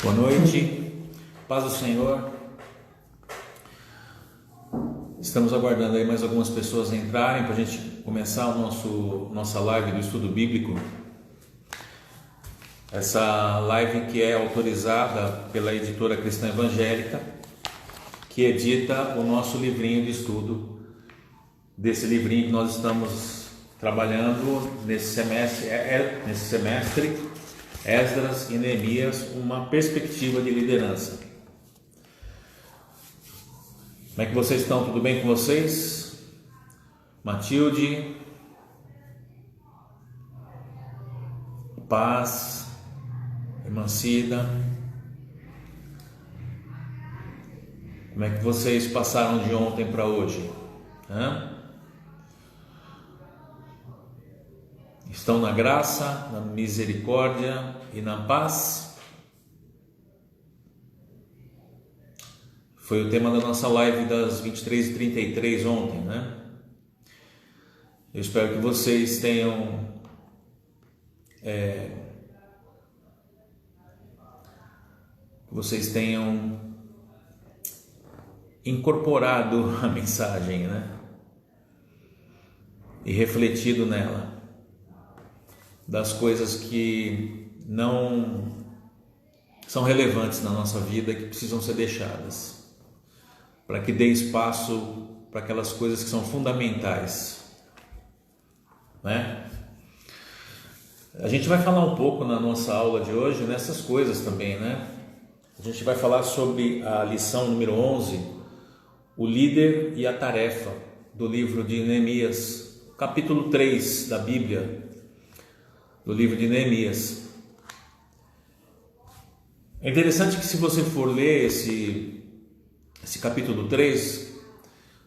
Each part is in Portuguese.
Boa noite, paz do Senhor. Estamos aguardando aí mais algumas pessoas entrarem para a gente começar nossa live do estudo bíblico. Essa live que é autorizada pela editora Cristã Evangélica, que edita o nosso livrinho de estudo, desse livrinho que nós estamos trabalhando nesse semestre, Esdras e Neemias, uma perspectiva de liderança. Como é que vocês estão? Tudo bem com vocês? Matilde, Paz, Emancida, como é que vocês passaram de ontem para hoje? Estão na graça, na misericórdia e na paz? Foi o tema da nossa live das 23h33 ontem, né? Eu espero que vocês tenham incorporado a mensagem, né? E refletido nela, das coisas que não são relevantes na nossa vida, que precisam ser deixadas, para que dê espaço para aquelas coisas que são fundamentais, né? A gente vai falar um pouco na nossa aula de hoje nessas coisas também, né? A gente vai falar sobre a lição número 11, o líder e a tarefa, do livro de Neemias, capítulo 3 da Bíblia, do livro de Neemias. É interessante que, se você for ler esse capítulo 3,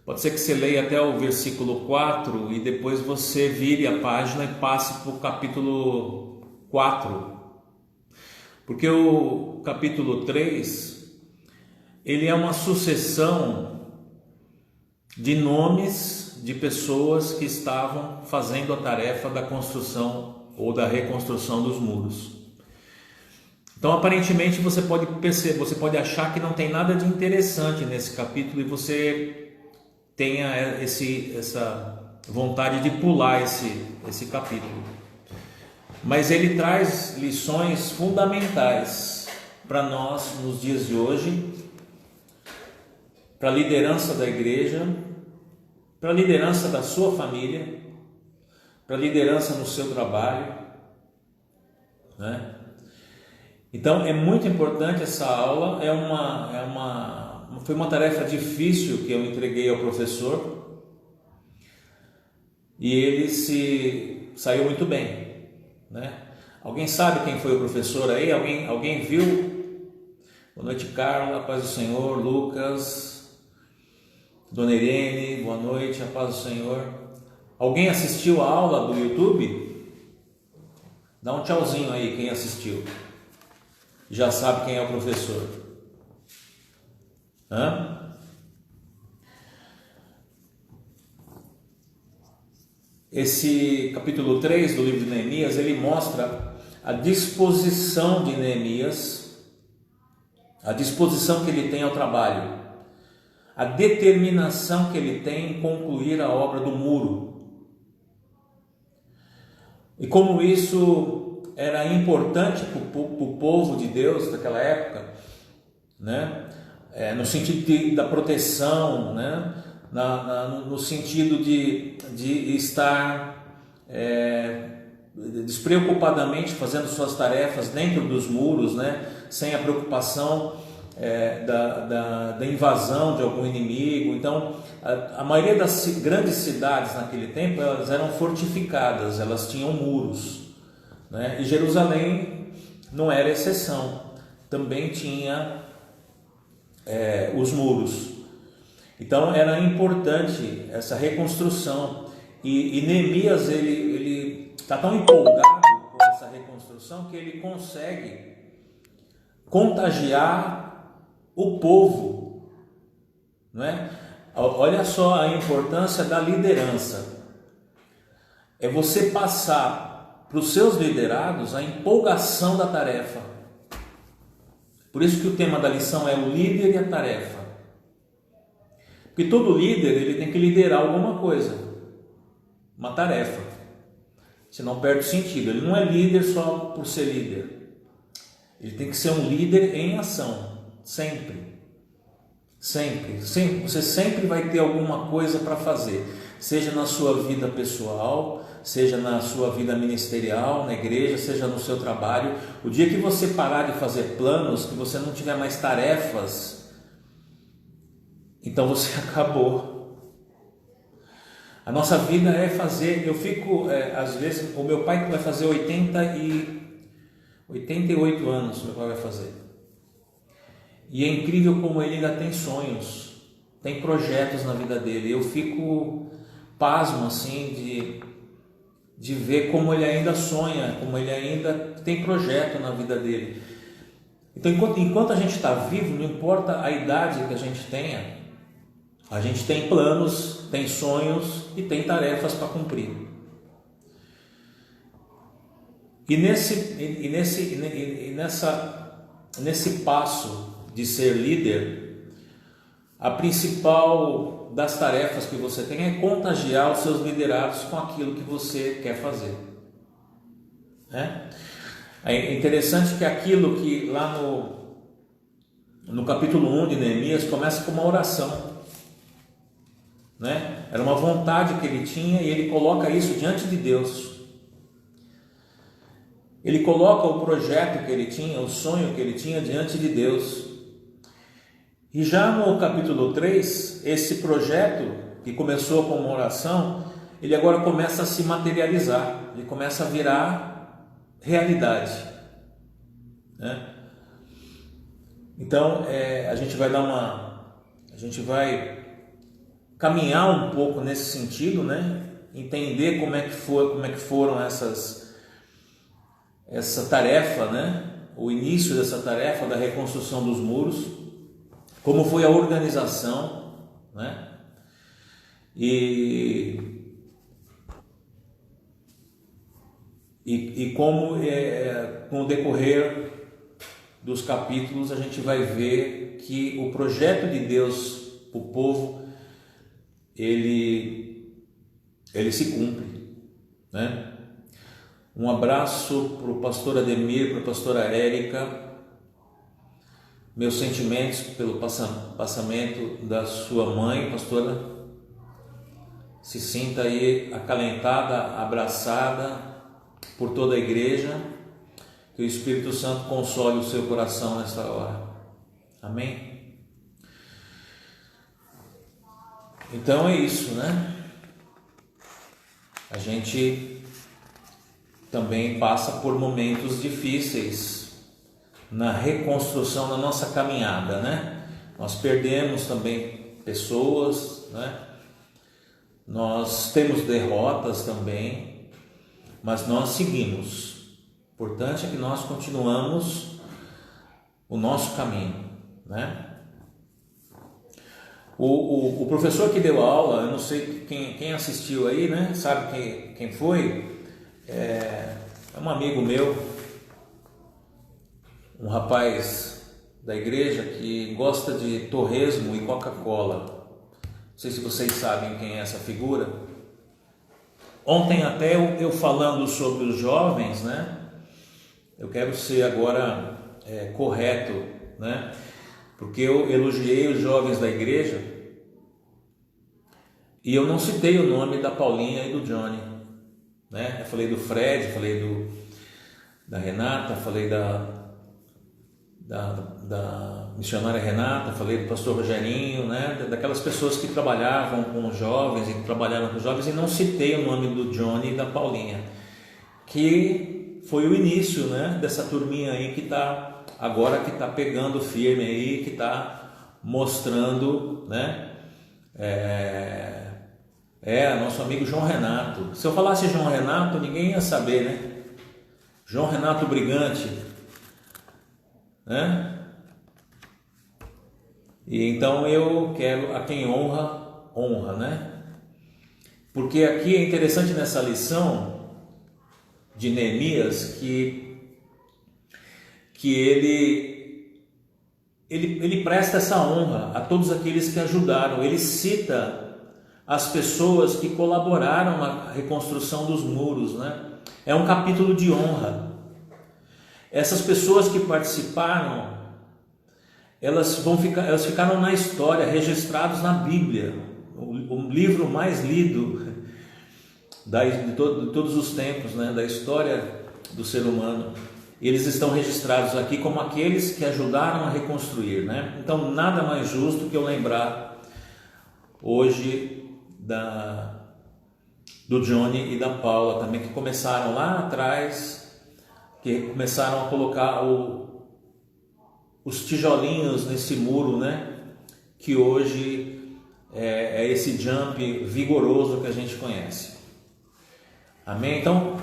pode ser que você leia até o versículo 4 e depois você vire a página e passe para o capítulo 4, porque o capítulo 3 ele é uma sucessão de nomes de pessoas que estavam fazendo a tarefa da construção ou da reconstrução dos muros. Então, aparentemente, você pode perceber, você pode achar que não tem nada de interessante nesse capítulo e você tenha essa vontade de pular esse capítulo. Mas ele traz lições fundamentais para nós nos dias de hoje, para a liderança da igreja, para a liderança da sua família, para a liderança no seu trabalho, né? Então é muito importante essa aula. Foi uma tarefa difícil que eu entreguei ao professor e ele saiu muito bem, né? Alguém sabe quem foi o professor aí? Alguém viu? Boa noite, Carla, paz do Senhor. Lucas, Dona Irene, boa noite, a paz do Senhor. Alguém assistiu a aula do YouTube? Dá um tchauzinho aí quem assistiu. Já sabe quem é o professor. Esse capítulo 3 do livro de Neemias, ele mostra a disposição de Neemias, a disposição que ele tem ao trabalho, a determinação que ele tem em concluir a obra do muro. E como isso era importante para o povo de Deus daquela época, né? No sentido da proteção, né? No sentido de estar despreocupadamente fazendo suas tarefas dentro dos muros, né? Sem a preocupação da invasão de algum inimigo. Então, a maioria das grandes cidades naquele tempo, elas eram fortificadas, elas tinham muros, né? E Jerusalém não era exceção, também tinha os muros. Então era importante essa reconstrução, e Neemias ele está tão empolgado com essa reconstrução que ele consegue contagiar o povo, não é? Olha só a importância da liderança. É você passar para os seus liderados a empolgação da tarefa. Por isso que o tema da lição é o líder e a tarefa. Porque todo líder, ele tem que liderar alguma coisa, uma tarefa. Senão perde o sentido. Ele não é líder só por ser líder. Ele tem que ser um líder em ação, sempre. Sempre. Você sempre vai ter alguma coisa para fazer, seja na sua vida pessoal, seja na sua vida ministerial, na igreja, seja no seu trabalho. O dia que você parar de fazer planos, que você não tiver mais tarefas, então você acabou. A nossa vida é fazer. Eu fico, às vezes, o meu pai vai fazer 88 anos, meu pai vai fazer. E é incrível como ele ainda tem sonhos, tem projetos na vida dele. Eu fico pasmo assim de ver como ele ainda sonha, como ele ainda tem projeto na vida dele. Então, enquanto a gente está vivo, não importa a idade que a gente tenha, a gente tem planos, tem sonhos e tem tarefas para cumprir. E nesse passo de ser líder, a principal das tarefas que você tem é contagiar os seus liderados com aquilo que você quer fazer, né? É interessante que aquilo que lá no capítulo 1 de Neemias começa com uma oração, né? Era uma vontade que ele tinha e ele coloca isso diante de Deus. Ele coloca o projeto que ele tinha, o sonho que ele tinha diante de Deus. E já no capítulo 3, esse projeto que começou com uma oração, ele agora começa a se materializar, ele começa a virar realidade, né? Então, a gente vai caminhar um pouco nesse sentido, né? Entender como é que foram essa tarefa, né? O início dessa tarefa da reconstrução dos muros, como foi a organização, né? E como com o decorrer dos capítulos a gente vai ver que o projeto de Deus para o povo ele se cumpre, né? Um abraço para o pastor Ademir, para a pastora Érica. Meus sentimentos pelo passamento da sua mãe, pastora. Se sinta aí acalentada, abraçada por toda a igreja. Que o Espírito Santo console o seu coração nesta hora. Amém? Então é isso, né? A gente também passa por momentos difíceis na reconstrução da nossa caminhada, né? Nós perdemos também pessoas, né? Nós temos derrotas também, mas nós seguimos. O importante é que nós continuamos o nosso caminho, né? O professor que deu a aula, eu não sei quem assistiu aí, né? Sabe quem foi? É um amigo meu, um rapaz da igreja que gosta de torresmo e Coca-Cola. Não sei se vocês sabem quem é essa figura. Ontem até eu falando sobre os jovens, né? Eu quero ser agora correto, né? Porque eu elogiei os jovens da igreja e eu não citei o nome da Paulinha e do Johnny, né? Eu falei do Fred, falei da Renata, falei da missionária Renata, falei do pastor Rogerinho, né? Daquelas pessoas que trabalhavam com os jovens e que trabalharam com os jovens, e não citei o nome do Johnny e da Paulinha, que foi o início, né? Dessa turminha aí que está pegando firme aí, que está mostrando, né? Nosso amigo João Renato. Se eu falasse João Renato, ninguém ia saber, né? João Renato Brigante, né? E então eu quero a quem honra, né? Porque aqui é interessante nessa lição de Neemias que ele ele presta essa honra a todos aqueles que ajudaram. Ele cita as pessoas que colaboraram na reconstrução dos muros, né? É um capítulo de honra. Essas pessoas que participaram, elas ficaram na história, registrados na Bíblia, o livro mais lido de todos os tempos, né? Da história do ser humano. Eles estão registrados aqui como aqueles que ajudaram a reconstruir, né? Então, nada mais justo que eu lembrar hoje do Johnny e da Paula também, que começaram lá atrás, que começaram a colocar os tijolinhos nesse muro, né? Que hoje é esse jump vigoroso que a gente conhece. Amém? Então,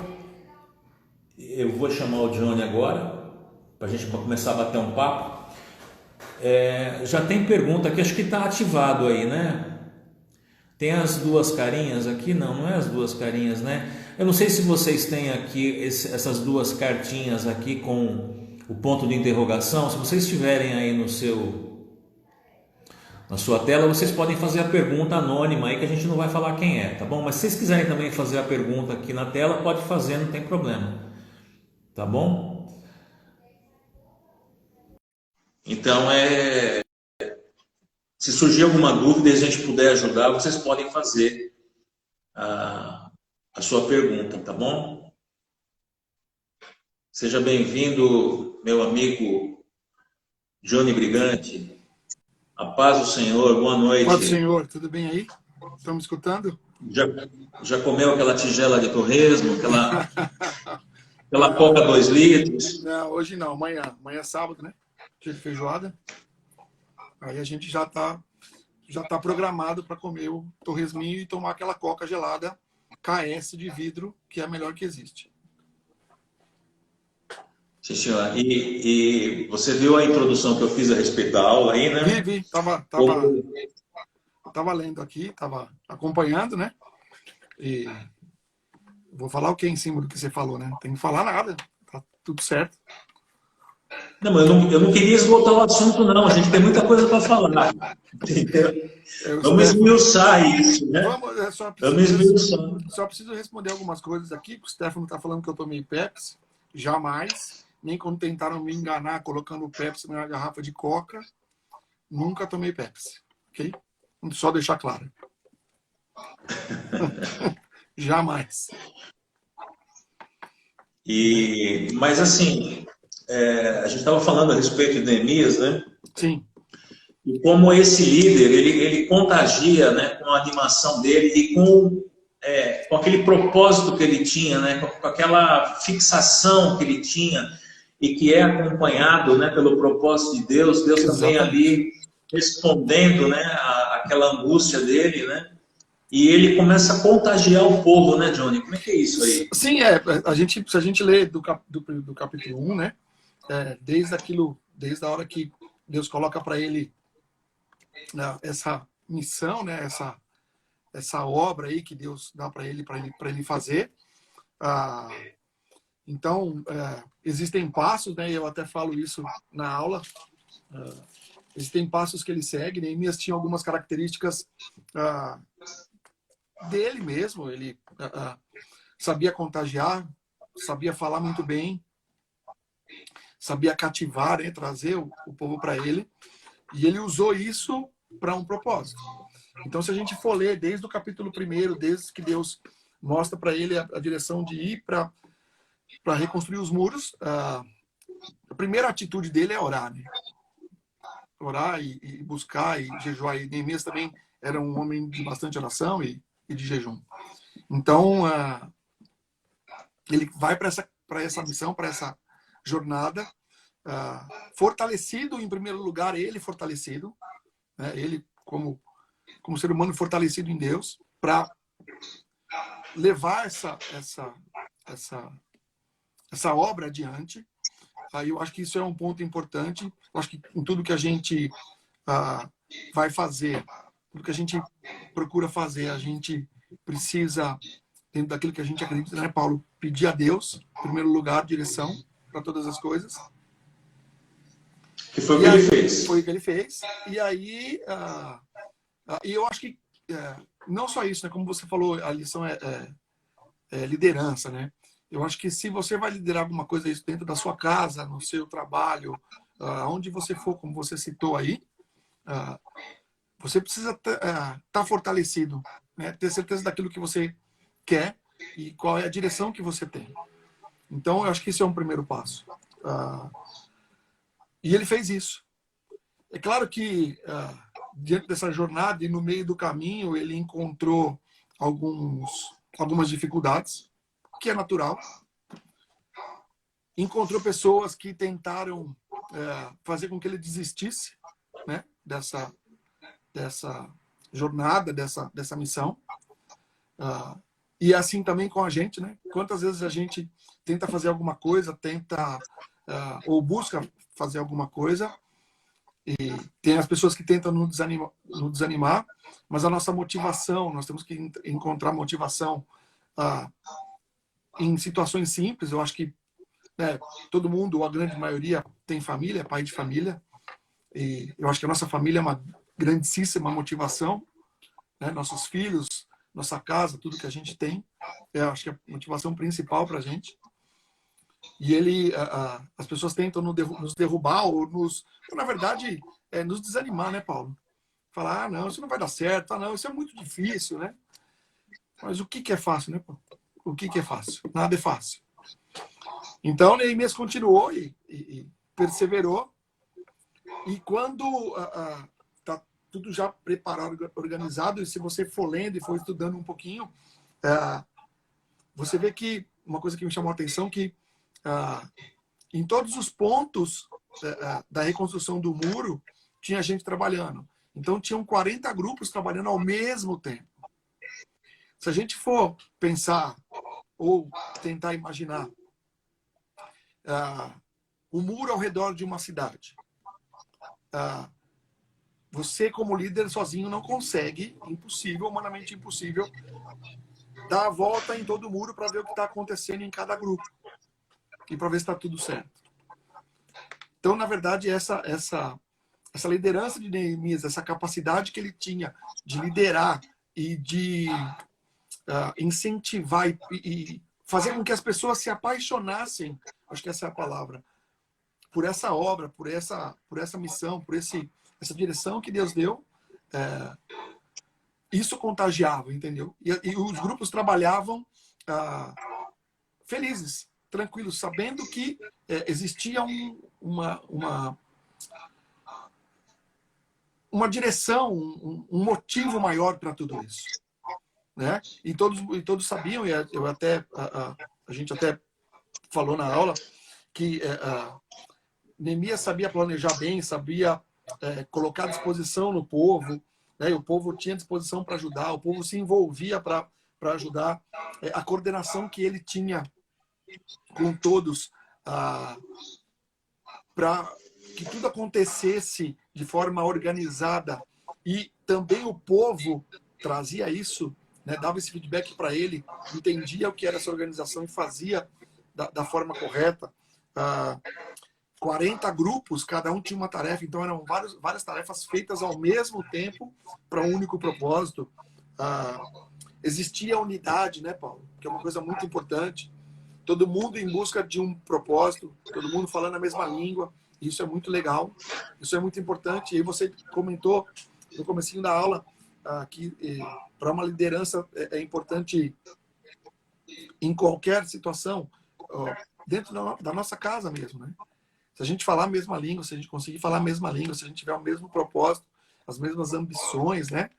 eu vou chamar o Johnny agora, para a gente começar a bater um papo. Já tem pergunta aqui, acho que está ativado aí, né? Tem as duas carinhas aqui? Não é as duas carinhas, né? Eu não sei se vocês têm aqui essas duas cartinhas aqui com o ponto de interrogação. Se vocês tiverem aí na sua tela, vocês podem fazer a pergunta anônima aí, que a gente não vai falar quem é, tá bom? Mas se vocês quiserem também fazer a pergunta aqui na tela, pode fazer, não tem problema. Tá bom? Então, se surgir alguma dúvida e a gente puder ajudar, vocês podem fazer a sua pergunta, tá bom? Seja bem-vindo, meu amigo Johnny Brigante. A paz do Senhor, boa noite. Paz do Senhor, tudo bem aí? Estão me escutando? Já comeu aquela tigela de torresmo, aquela coca 2 litros? Não, hoje não, amanhã. Amanhã é sábado, né? Dia de feijoada. Aí a gente já tá programado para comer o torresminho e tomar aquela coca gelada KS de vidro, que é a melhor que existe. Sim, senhor. E você viu a introdução que eu fiz a respeito da aula aí, né? Vi. Tava lendo aqui, tava acompanhando, né? E vou falar o que em cima do que você falou, né? Não tem que falar nada. Tá tudo certo. Não, mas eu não queria esgotar o assunto, não. A gente tem muita coisa para falar. Entendeu? Vamos esmiuçar isso, né? Só preciso responder algumas coisas aqui. O Stefano está falando que eu tomei Pepsi. Jamais. Nem quando tentaram me enganar colocando Pepsi na garrafa de Coca. Nunca tomei Pepsi. Ok? Só deixar claro. Jamais. Mas assim, a gente estava falando a respeito de Neemias, né? Sim. E como esse líder, ele contagia, né, com a animação dele e com aquele propósito que ele tinha, né, com aquela fixação que ele tinha e que é acompanhado, né, pelo propósito de Deus. Deus também ali respondendo, né, aquela angústia dele, né? E ele começa a contagiar o povo, né, Johnny? Como é que é isso aí? Sim, se a gente lê do capítulo 1, né? Desde a hora que Deus coloca para ele essa missão, né? Essa obra aí que Deus dá para ele fazer. Então, existem passos, né? Eu até falo isso na aula. Existem passos que ele segue. Neemias tinha algumas características dele mesmo. Ele sabia contagiar, sabia falar muito bem, sabia cativar, né? Trazer o povo para ele. E ele usou isso para um propósito. Então, se a gente for ler desde o capítulo 1, desde que Deus mostra para ele a direção de ir para reconstruir os muros, a primeira atitude dele é orar, né? Orar e buscar e jejuar. E Neemias também era um homem de bastante oração e de jejum. Então, ele vai para essa missão, para essa jornada, fortalecido, em primeiro lugar, ele fortalecido, né? Ele como ser humano fortalecido em Deus, para levar essa obra adiante. Aí eu acho que isso é um ponto importante. Eu acho que em tudo que a gente vai fazer, tudo que a gente procura fazer, a gente precisa, dentro daquilo que a gente acredita, né, Paulo? Pedir a Deus, em primeiro lugar, direção para todas as coisas. Que foi o que ele fez. Foi o que ele fez. E aí, e eu acho que não só isso, né? Como você falou, a lição é liderança, né? Eu acho que se você vai liderar alguma coisa isso dentro da sua casa, no seu trabalho, onde você for, como você citou aí, você precisa estar fortalecido, né? Ter certeza daquilo que você quer e qual é a direção que você tem. Então, eu acho que isso é um primeiro passo. E ele fez isso. É claro que, diante dessa jornada e no meio do caminho, ele encontrou algumas dificuldades, que é natural. Encontrou pessoas que tentaram fazer com que ele desistisse, né, dessa jornada, dessa missão. E assim também com a gente, né? Quantas vezes a gente tenta fazer alguma coisa, ou busca fazer alguma coisa, e tem as pessoas que tentam nos desanimar, mas a nossa motivação, nós temos que encontrar motivação em situações simples. Eu acho que todo mundo, ou a grande maioria, tem família, é pai de família, e eu acho que a nossa família é uma grandíssima motivação, né? Nossos filhos, nossa casa, tudo que a gente tem, eu acho que é a motivação principal para a gente. E as pessoas tentam nos derrubar ou na verdade, nos desanimar, né, Paulo? Falar, não, isso não vai dar certo, não, isso é muito difícil, né? Mas o que é fácil, né, Paulo? O que é fácil? Nada é fácil. Então, Neemias continuou e perseverou. E quando está tudo já preparado, organizado, e se você for lendo e for estudando um pouquinho, você vê que uma coisa que me chamou a atenção que em todos os pontos da reconstrução do muro tinha gente trabalhando. Então tinham 40 grupos trabalhando ao mesmo tempo. Se a gente for pensar ou tentar imaginar o muro ao redor de uma cidade, você como líder sozinho não consegue, impossível, humanamente impossível, dar a volta em todo o muro para ver o que está acontecendo em cada grupo e para ver se está tudo certo. Então, na verdade, essa liderança de Neemias, essa capacidade que ele tinha de liderar e de incentivar e fazer com que as pessoas se apaixonassem, acho que essa é a palavra, por essa obra, por essa missão, por essa direção que Deus deu, isso contagiava, entendeu? E os grupos trabalhavam felizes, tranquilos, sabendo que existia uma direção, um motivo maior para tudo isso, né? E todos sabiam, e a gente até falou na aula que Neemias sabia planejar bem, sabia colocar à disposição no povo, né? E o povo tinha disposição para ajudar, o povo se envolvia para ajudar, a coordenação que ele tinha com todos, para que tudo acontecesse de forma organizada, e também o povo trazia isso, né, dava esse feedback para ele, entendia o que era essa organização e fazia da forma correta. 40 grupos, cada um tinha uma tarefa, então eram várias tarefas feitas ao mesmo tempo para um único propósito. Existia unidade, né, Paulo? Que é uma coisa muito importante. Todo mundo em busca de um propósito, todo mundo falando a mesma língua. Isso é muito legal, isso é muito importante. E aí você comentou no comecinho da aula que para uma liderança é importante em qualquer situação, dentro da nossa casa mesmo, né? Se a gente falar a mesma língua, se a gente conseguir falar a mesma língua, se a gente tiver o mesmo propósito, as mesmas ambições, né?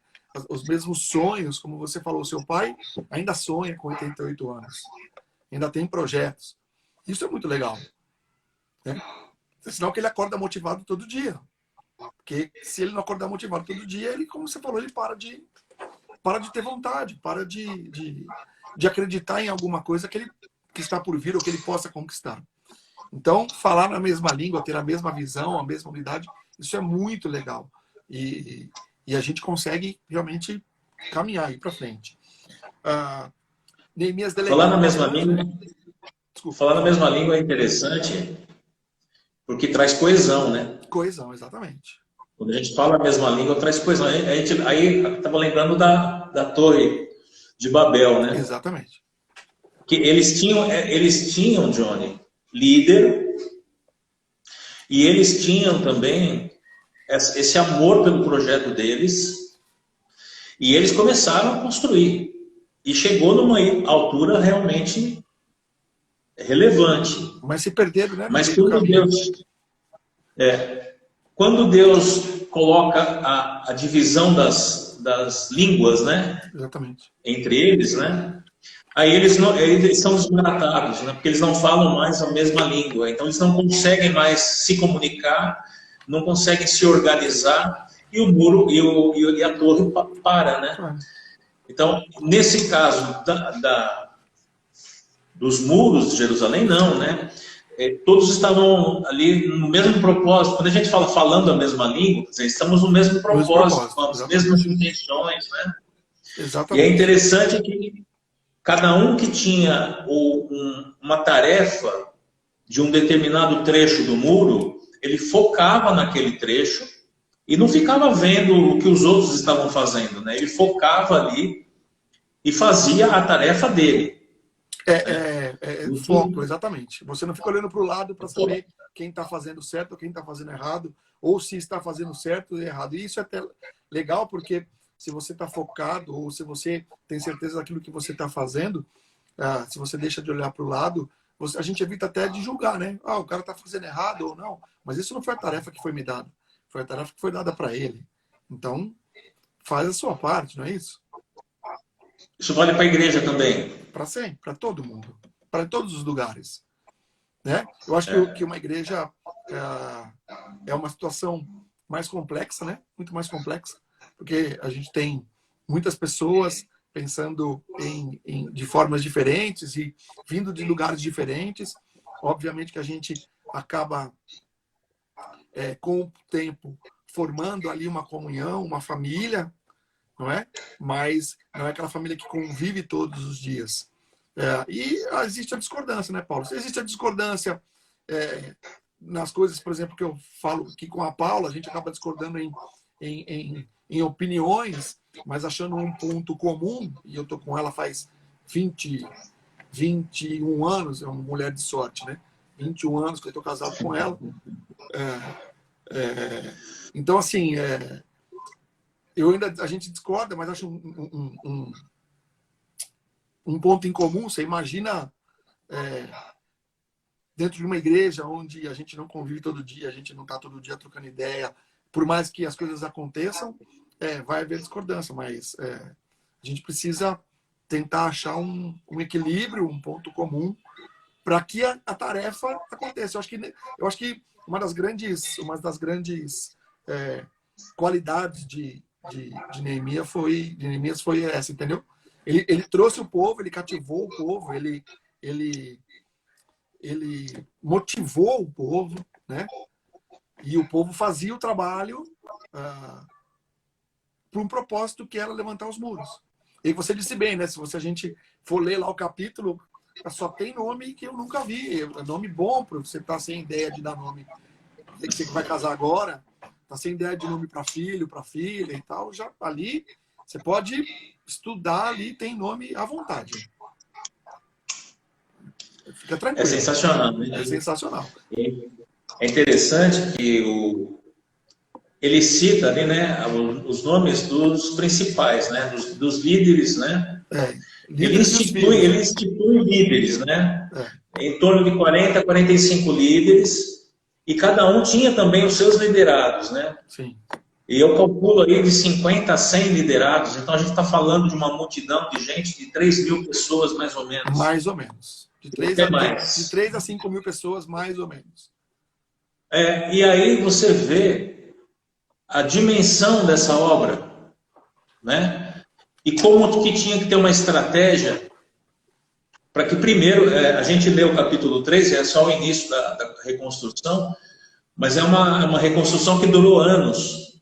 Os mesmos sonhos, como você falou, seu pai ainda sonha com 88 anos. Ainda tem projetos. Isso é muito legal, né? É sinal que ele acorda motivado todo dia. Porque se ele não acordar motivado todo dia, ele, como você falou, ele para de ter vontade, para de acreditar em alguma coisa que está por vir ou que ele possa conquistar. Então, falar na mesma língua, ter a mesma visão, a mesma unidade, isso é muito legal. E a gente consegue realmente caminhar, ir para frente. Neemias delegou... Falar na mesma língua é interessante, porque traz coesão, né? Coesão, exatamente. Quando a gente fala a mesma língua, traz coesão. Aí estava lembrando da Torre de Babel, né? Exatamente. Que eles tinham, Johnny, líder, e eles tinham também esse amor pelo projeto deles, e eles começaram a construir. E chegou numa altura realmente relevante. Mas se perderam, né? Mas quando Deus coloca a divisão das línguas, né? Exatamente. Entre eles, né? Aí eles são desbaratados, né? Porque eles não falam mais a mesma língua. Então eles não conseguem mais se comunicar, não conseguem se organizar, e o muro e a torre para, né? Então, nesse caso dos muros de Jerusalém, não, né? Todos estavam ali no mesmo propósito. Quando a gente fala falando a mesma língua, quer dizer, estamos no mesmo propósito, com as mesmas intenções, né? Exatamente. E é interessante que cada um que tinha uma tarefa de um determinado trecho do muro, ele focava naquele trecho e não ficava vendo o que os outros estavam fazendo, né? Ele focava ali e fazia a tarefa dele. Foco, exatamente. Você não fica olhando para o lado para saber quem está fazendo certo ou quem está fazendo errado, ou se está fazendo certo ou errado. E isso é até legal, porque se você está focado, ou se você tem certeza daquilo que você está fazendo, se você deixa de olhar para o lado, a gente evita até de julgar, né? O cara está fazendo errado ou não. Mas isso não foi a tarefa que foi me dada. Foi a tarefa que foi dada para ele. Então, faz a sua parte, não é isso? Isso vale para a igreja também. Para sempre, para todo mundo. Para todos os lugares. Né? Eu acho que uma igreja é uma situação mais complexa, né? Muito mais complexa. Porque a gente tem muitas pessoas pensando de formas diferentes e vindo de lugares diferentes. Obviamente que a gente acaba, com o tempo, formando ali uma comunhão, uma família, não é? Mas não é aquela família que convive todos os dias. E existe a discordância, né, Paulo? Existe a discordância nas coisas, por exemplo, que eu falo aqui com a Paula, a gente acaba discordando em opiniões, mas achando um ponto comum, e eu tô com ela faz 21 anos, é uma mulher de sorte, né? 21 anos que eu tô casado com ela. Então, assim, a gente discorda, mas acho um ponto em comum. Você imagina dentro de uma igreja onde a gente não convive todo dia, a gente não está todo dia trocando ideia, por mais que as coisas aconteçam, vai haver discordância, mas a gente precisa tentar achar um equilíbrio, um ponto comum, para que a tarefa aconteça. Eu acho que uma das grandes qualidades de Neemias foi essa, entendeu? Ele trouxe o povo, ele cativou o povo, ele motivou o povo, né? E o povo fazia o trabalho para um propósito que era levantar os muros. E você disse bem, né? Se a gente for ler lá o capítulo, só tem nome que eu nunca vi. É nome bom para você estar sem ideia de dar nome. Você que vai casar agora, tá sem ideia de nome para filho, para filha e tal, já ali você pode estudar, ali tem nome à vontade. Fica tranquilo. É sensacional, né? É sensacional. É interessante que ele cita ali, né, os nomes dos principais, né, dos líderes, né? Ele institui líderes, né? Em torno de 40, 45 líderes. E cada um tinha também os seus liderados, né? Sim. E eu calculo aí de 50 a 100 liderados. Então a gente está falando de uma multidão de gente, de 3 mil pessoas, mais ou menos. Mais ou menos. De 3 a 5 mil pessoas, mais ou menos. E aí você vê a dimensão dessa obra, né? E como que tinha que ter uma estratégia para que primeiro, a gente lê o capítulo 3, é só o início da reconstrução, mas é uma reconstrução que durou anos,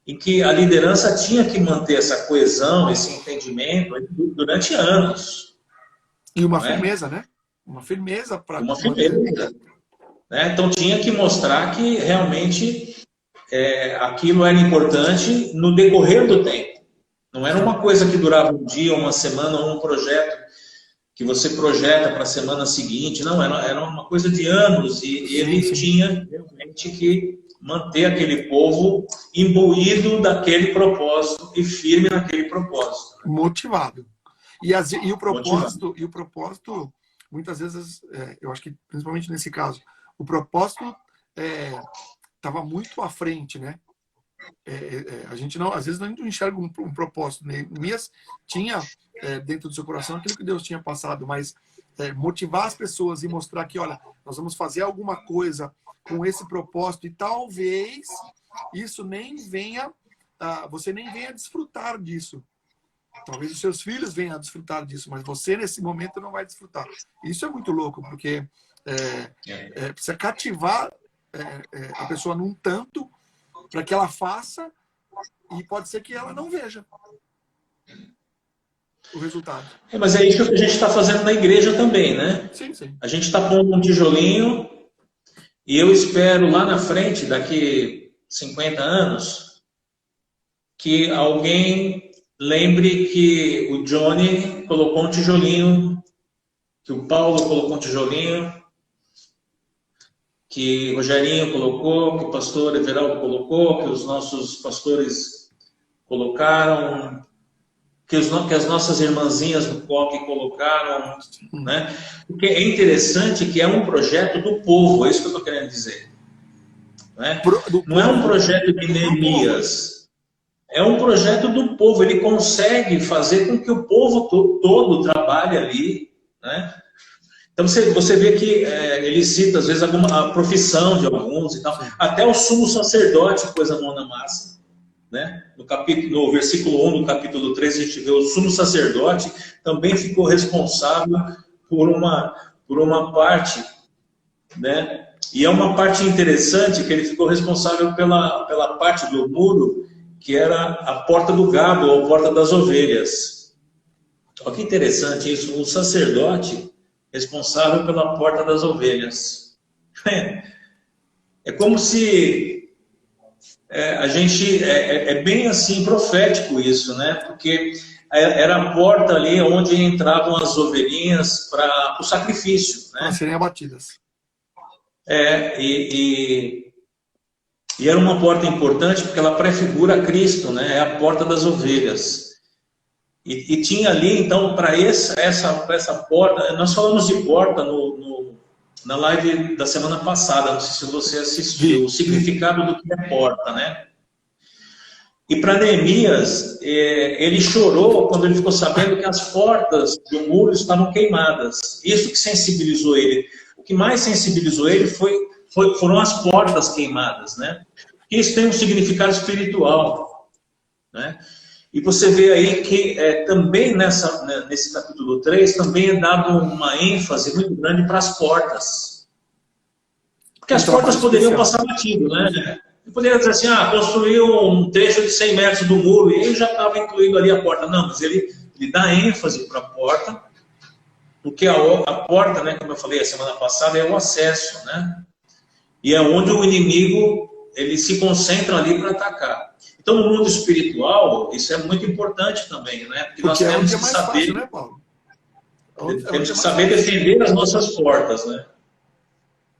em que a liderança tinha que manter essa coesão, esse entendimento durante anos. E uma firmeza, né? Uma firmeza para... Uma firmeza. né? Então tinha que mostrar que realmente aquilo era importante no decorrer do tempo. Não era uma coisa que durava um dia, uma semana, ou um projeto que você projeta para a semana seguinte. Não, era uma coisa de anos e ele tinha realmente que manter aquele povo imbuído daquele propósito e firme naquele propósito. Motivado. E o propósito, muitas vezes, eu acho que principalmente nesse caso, o propósito estava muito à frente, né? A gente não, às vezes não enxerga um propósito. Neemias tinha dentro do seu coração aquilo que Deus tinha passado, mas motivar as pessoas e mostrar que, olha, nós vamos fazer alguma coisa com esse propósito e talvez isso nem venha, você nem venha desfrutar disso. Talvez os seus filhos venham a desfrutar disso, mas você nesse momento não vai desfrutar. Isso é muito louco, porque precisa cativar a pessoa num tanto para que ela faça e pode ser que ela não veja o resultado. Mas é isso que a gente está fazendo na igreja também, né? Sim, sim. A gente está pondo um tijolinho e eu espero lá na frente, daqui 50 anos, que alguém lembre que o Johnny colocou um tijolinho, que o Paulo colocou um tijolinho, que o Rogerinho colocou, que o pastor Everaldo colocou, que os nossos pastores colocaram, que as nossas irmãzinhas do COC colocaram, né? Porque é interessante que é um projeto do povo, é isso que eu estou querendo dizer. Né? Não é um projeto de Neemias, é um projeto do povo, ele consegue fazer com que o povo todo trabalhe ali, né? Então você vê que ele cita às vezes a profissão de alguns e tal, até o sumo sacerdote pôs a mão na massa. Né? No versículo 1 do capítulo 3, a gente vê o sumo sacerdote também ficou responsável por uma parte, né? E é uma parte interessante que ele ficou responsável pela parte do muro que era a porta do gado ou a porta das ovelhas. Olha que interessante isso, o sacerdote responsável pela porta das ovelhas. É como se a gente bem assim profético isso, né? Porque era a porta ali onde entravam as ovelhinhas para o sacrifício, né? Para serem abatidas. E era uma porta importante porque ela prefigura Cristo, né? É a porta das ovelhas. E tinha ali, então, para essa porta, nós falamos de porta na live da semana passada, não sei se você assistiu, o significado do que é porta, né? E para Neemias, ele chorou quando ele ficou sabendo que as portas do muro estavam queimadas. Isso que sensibilizou ele. O que mais sensibilizou ele foram as portas queimadas, né? Isso tem um significado espiritual, né? E você vê aí que também nesse capítulo 3, também é dado uma ênfase muito grande para as portas. Porque as portas poderiam passar batido, né? Eu poderia dizer assim, construiu um trecho de 100 metros do muro e ele já estava incluído ali a porta. Não, mas ele dá ênfase para a porta, porque a porta, né, como eu falei a semana passada, é o acesso, né? E é onde o inimigo ele se concentra ali para atacar. Então, no mundo espiritual, isso é muito importante também, né? Porque nós temos que saber, fácil, né, Paulo? Temos que saber defender as nossas portas, né?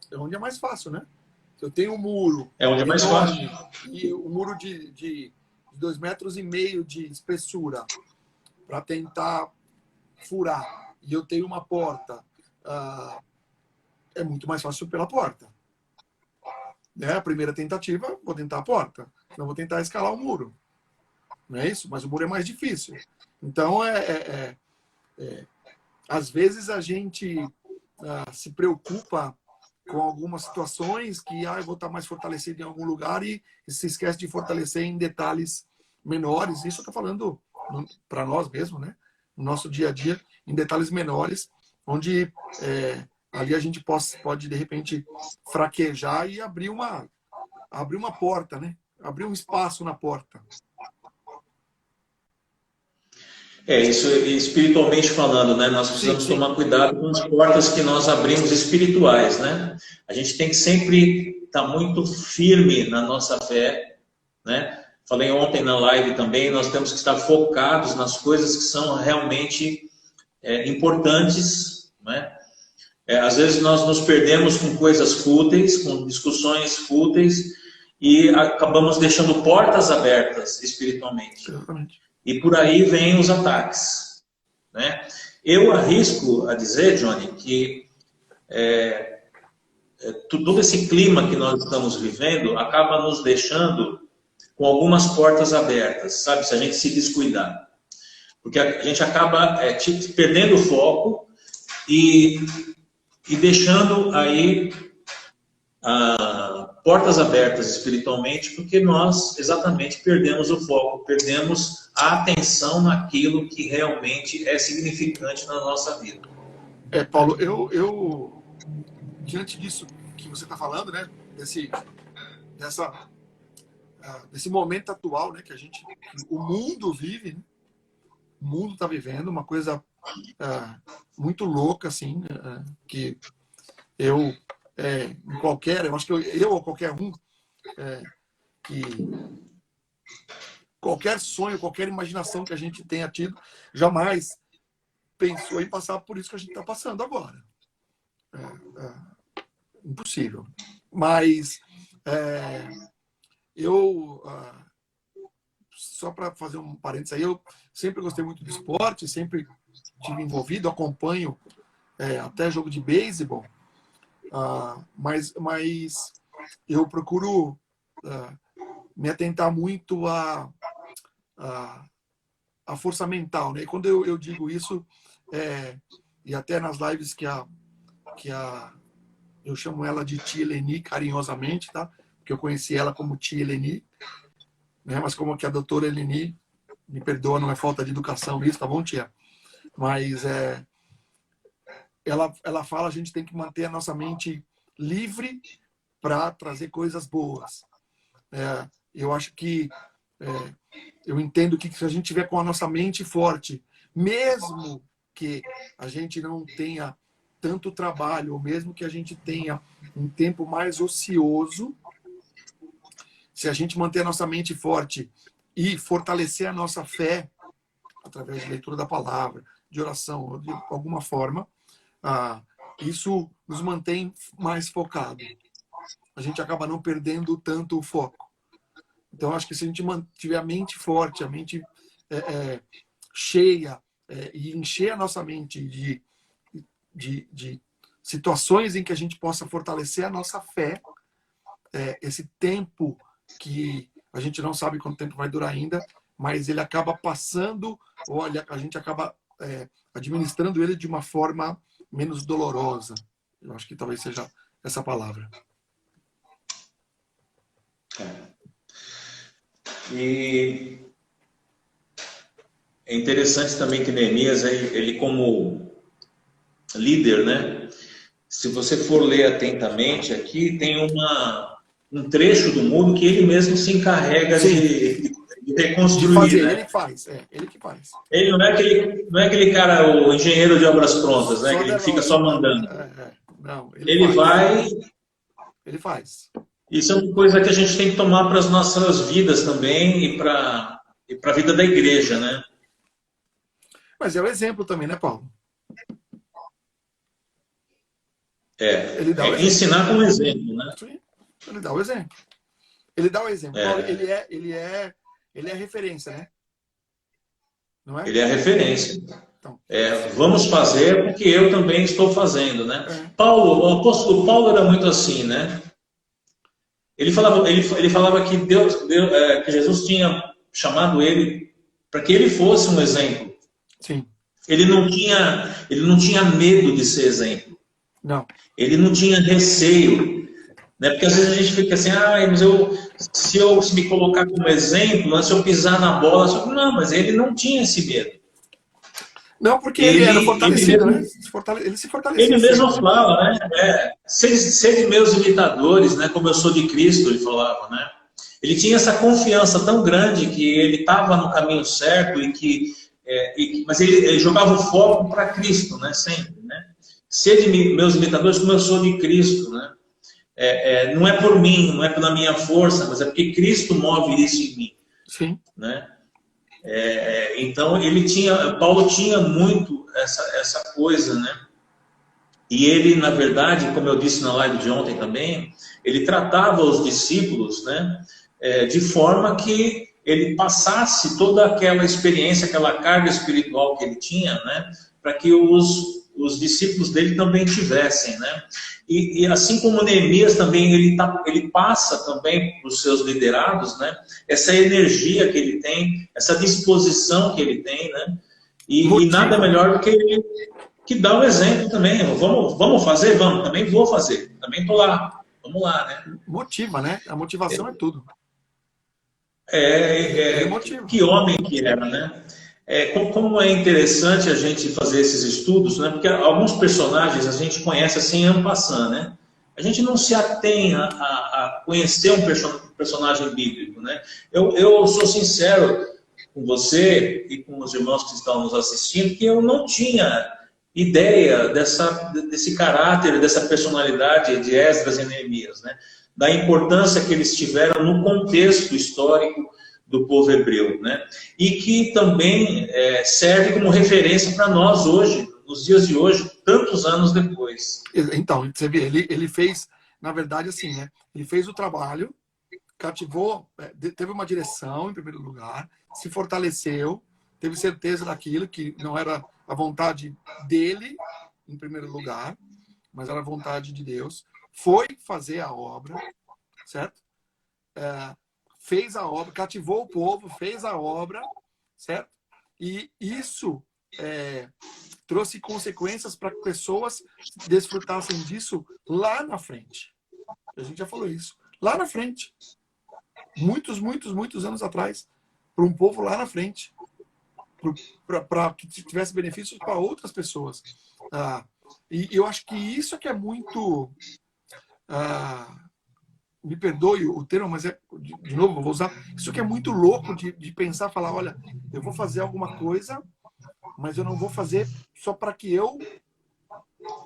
É onde é mais fácil, né? Eu tenho um muro. É onde é mais fácil. E um muro de 2,5 metros de espessura para tentar furar. E eu tenho uma porta. É muito mais fácil pela porta. Né? A primeira tentativa, vou tentar a porta. Não vou tentar escalar o muro. Não é isso? Mas o muro é mais difícil. Então, às vezes a gente se preocupa com algumas situações que eu vou estar mais fortalecido em algum lugar e se esquece de fortalecer em detalhes menores. Isso eu estou falando para nós mesmos, né? No nosso dia a dia, em detalhes menores, onde ali a gente pode de repente fraquejar e abrir uma porta, né? Abrir um espaço na porta. Isso espiritualmente falando, né? Nós precisamos tomar cuidado com as portas que nós abrimos espirituais, né? A gente tem que sempre estar muito firme na nossa fé, né? Falei ontem na live também, nós temos que estar focados nas coisas que são realmente importantes, né? Às vezes nós nos perdemos com coisas fúteis, com discussões fúteis e acabamos deixando portas abertas espiritualmente. Exatamente. E por aí vêm os ataques, né? Eu arrisco a dizer, Johnny, que todo esse clima que nós estamos vivendo acaba nos deixando com algumas portas abertas, sabe? Se a gente se descuidar. Porque a gente acaba perdendo o foco e deixando aí portas abertas espiritualmente, porque nós exatamente perdemos o foco, perdemos a atenção naquilo que realmente é significante na nossa vida. Paulo, eu diante disso que você está falando, né, desse momento atual, né, que o mundo vive, né? O mundo está vivendo uma coisa muito louca, assim, que eu acho que eu ou qualquer um, que qualquer sonho, qualquer imaginação que a gente tenha tido, jamais pensou em passar por isso que a gente está passando agora. Impossível. Mas só para fazer um parênteses aí, eu sempre gostei muito de esporte, sempre estive envolvido, acompanho até jogo de beisebol, mas eu procuro me atentar muito à força mental, né? E quando eu digo isso, e até nas lives que eu chamo ela de Tia Eleni carinhosamente, tá? Porque eu conheci ela como Tia Eleni, né? Mas como que a doutora Eleni, me perdoa, não é falta de educação isso, tá bom, tia? Mas ela fala, a gente tem que manter a nossa mente livre para trazer coisas boas. Eu acho que eu entendo que se a gente tiver com a nossa mente forte, mesmo que a gente não tenha tanto trabalho, ou mesmo que a gente tenha um tempo mais ocioso, se a gente manter a nossa mente forte e fortalecer a nossa fé através de leitura da palavra, de oração, ou de alguma forma, isso nos mantém mais focado. A gente acaba não perdendo tanto o foco. Então, acho que se a gente tiver a mente forte, a mente cheia, e encher a nossa mente de situações em que a gente possa fortalecer a nossa fé, esse tempo que a gente não sabe quanto tempo vai durar ainda, mas ele acaba passando, ou a gente acaba administrando ele de uma forma menos dolorosa. Eu acho que talvez seja essa palavra. E é interessante também que Neemias, ele como líder, né? Se você for ler atentamente aqui, tem um trecho do muro que ele mesmo se encarrega de reconstruir. De fazer, né? Ele que faz. Ele não é aquele cara, o engenheiro de obras prontas, né? Que ele fica só mandando. Não, ele vai. Ele faz. Isso é uma coisa que a gente tem que tomar para as nossas vidas também e para a vida da igreja, né? Mas é o exemplo também, né, Paulo? Ele dá ensinar como exemplo, né? Sim, ele dá o exemplo. Ele dá o exemplo. Paulo, ele é referência, né? Não é? Ele é a referência. Então, vamos fazer porque eu também estou fazendo, né? O apóstolo Paulo era muito assim, né? Ele falava que que Jesus tinha chamado ele para que ele fosse um exemplo. Sim. Ele não tinha medo de ser exemplo. Não. Ele não tinha receio, né? Porque às vezes a gente fica assim, mas se me colocar como exemplo, se eu pisar na bola, não, mas ele não tinha esse medo. Não, porque ele era fortalecido, né? Ele se fortaleceu. Ele mesmo fala, né? Sede meus imitadores, né? Como eu sou de Cristo, ele falava, né? Ele tinha essa confiança tão grande que ele estava no caminho certo e que mas ele jogava o foco para Cristo, né? Sempre, né? Ser de meus imitadores como eu sou de Cristo, né? Não é por mim, não é pela minha força, mas é porque Cristo move isso em mim. Sim. Né? Então Paulo tinha muito essa coisa, né? E ele, na verdade, como eu disse na live de ontem também, ele tratava os discípulos, né? De forma que ele passasse toda aquela experiência, aquela carga espiritual que ele tinha, né? Para que os discípulos dele também tivessem, né? E assim como Neemias também, ele passa também para os seus liderados, né? Essa energia que ele tem, essa disposição que ele tem, né? E nada melhor do que ele que dá o exemplo também. Vamos fazer? Vamos, também vou fazer, também estou lá, vamos lá, né? Motiva, né? A motivação é tudo. Que homem que era, né? Como é interessante a gente fazer esses estudos, né? Porque alguns personagens a gente conhece assim en passant, né? A gente não se atém a conhecer um personagem bíblico, né? Eu sou sincero com você e com os irmãos que estão nos assistindo que eu não tinha ideia desse caráter, dessa personalidade de Esdras e Neemias, né? Da importância que eles tiveram no contexto histórico do povo hebreu, né? E que também serve como referência para nós hoje, nos dias de hoje, tantos anos depois. Então, você vê, ele fez, na verdade, assim, né? Ele fez o trabalho, cativou, teve uma direção, em primeiro lugar, se fortaleceu, teve certeza daquilo, que não era a vontade dele, em primeiro lugar, mas era a vontade de Deus. Foi fazer a obra, certo? Fez a obra, cativou o povo, fez a obra, certo? E isso trouxe consequências para que pessoas desfrutassem disso lá na frente. A gente já falou isso. Lá na frente. Muitos, muitos, muitos anos atrás. Para um povo lá na frente. Para que tivesse benefícios para outras pessoas. E eu acho que isso é que é muito... me perdoe o termo, mas de novo, eu vou usar. Isso que é muito louco de pensar, falar, olha, eu vou fazer alguma coisa, mas eu não vou fazer só para que eu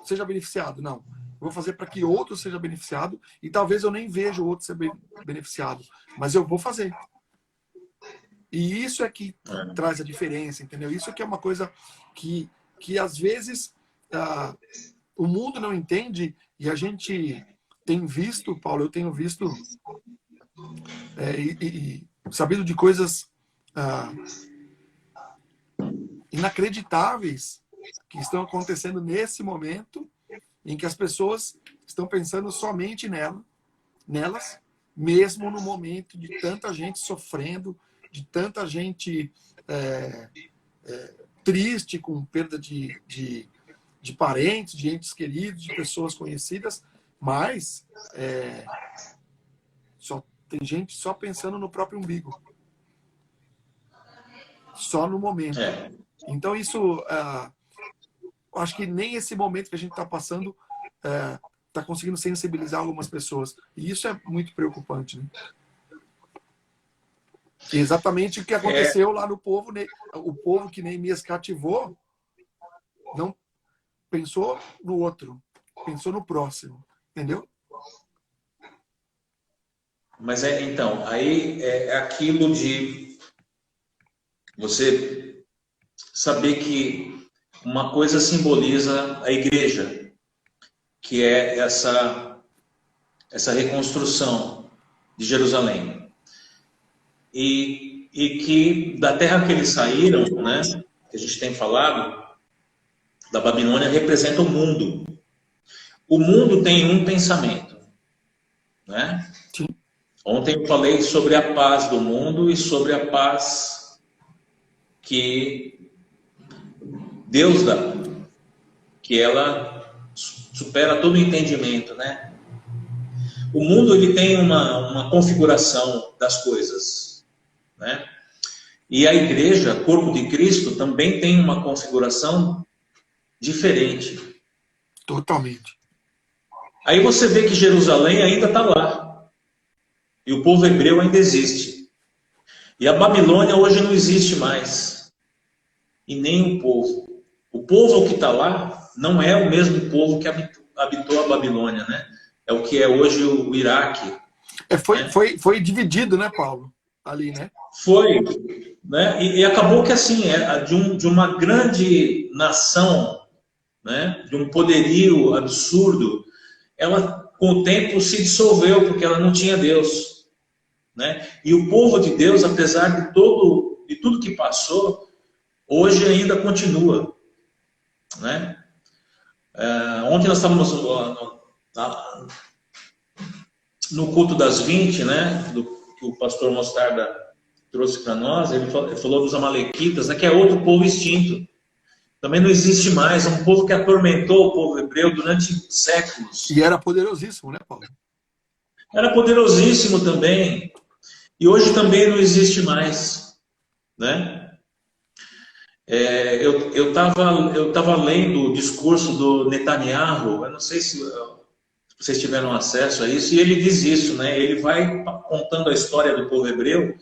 seja beneficiado. Não. Eu vou fazer para que outro seja beneficiado e talvez eu nem veja o outro ser beneficiado, mas eu vou fazer. E isso é que traz a diferença, entendeu? Isso que é uma coisa que às vezes o mundo não entende e a gente tem visto, Paulo, eu tenho visto sabido de coisas inacreditáveis que estão acontecendo nesse momento em que as pessoas estão pensando somente nelas, mesmo no momento de tanta gente sofrendo, de tanta gente triste com perda de parentes, de entes queridos, de pessoas conhecidas, mas tem gente só pensando no próprio umbigo. Só no momento. Então isso, acho que nem esse momento que a gente está passando está conseguindo sensibilizar algumas pessoas. E isso é muito preocupante, né? Exatamente o que aconteceu lá no povo. O povo que Neemias cativou não pensou no outro, pensou no próximo. Entendeu? Mas então, aí é aquilo de você saber que uma coisa simboliza a igreja, que é essa reconstrução de Jerusalém. E que da terra que eles saíram, né, que a gente tem falado, da Babilônia, representa o mundo. O mundo tem um pensamento, né? Sim. Ontem eu falei sobre a paz do mundo e sobre a paz que Deus dá, que ela supera todo entendimento, né? O mundo ele tem uma configuração das coisas, né? E a igreja, corpo de Cristo, também tem uma configuração diferente. Totalmente. Aí você vê que Jerusalém ainda está lá. E o povo hebreu ainda existe. E a Babilônia hoje não existe mais. e nem o povo. O povo que está lá não é o mesmo povo que habitou a Babilônia, né? É o que é hoje o Iraque. Né? Foi dividido, né, Paulo? Ali, né? Foi, né? E acabou que assim, de uma grande nação, né? De um poderio absurdo, ela com o tempo se dissolveu porque ela não tinha Deus, né? E o povo de Deus, apesar de tudo que passou, hoje ainda continua, né? Ontem nós estávamos no culto das 20, né? Que o pastor Mostarda trouxe para nós. Ele falou dos amalequitas, né? Que é outro povo extinto. Também não existe mais. É um povo que atormentou o povo hebreu durante séculos. E era poderosíssimo, né, Paulo? Era poderosíssimo também. E hoje também não existe mais, né? Eu tava lendo o discurso do Netanyahu, eu não sei se vocês tiveram acesso a isso, e ele diz isso, né? Ele vai contando a história do povo hebreu,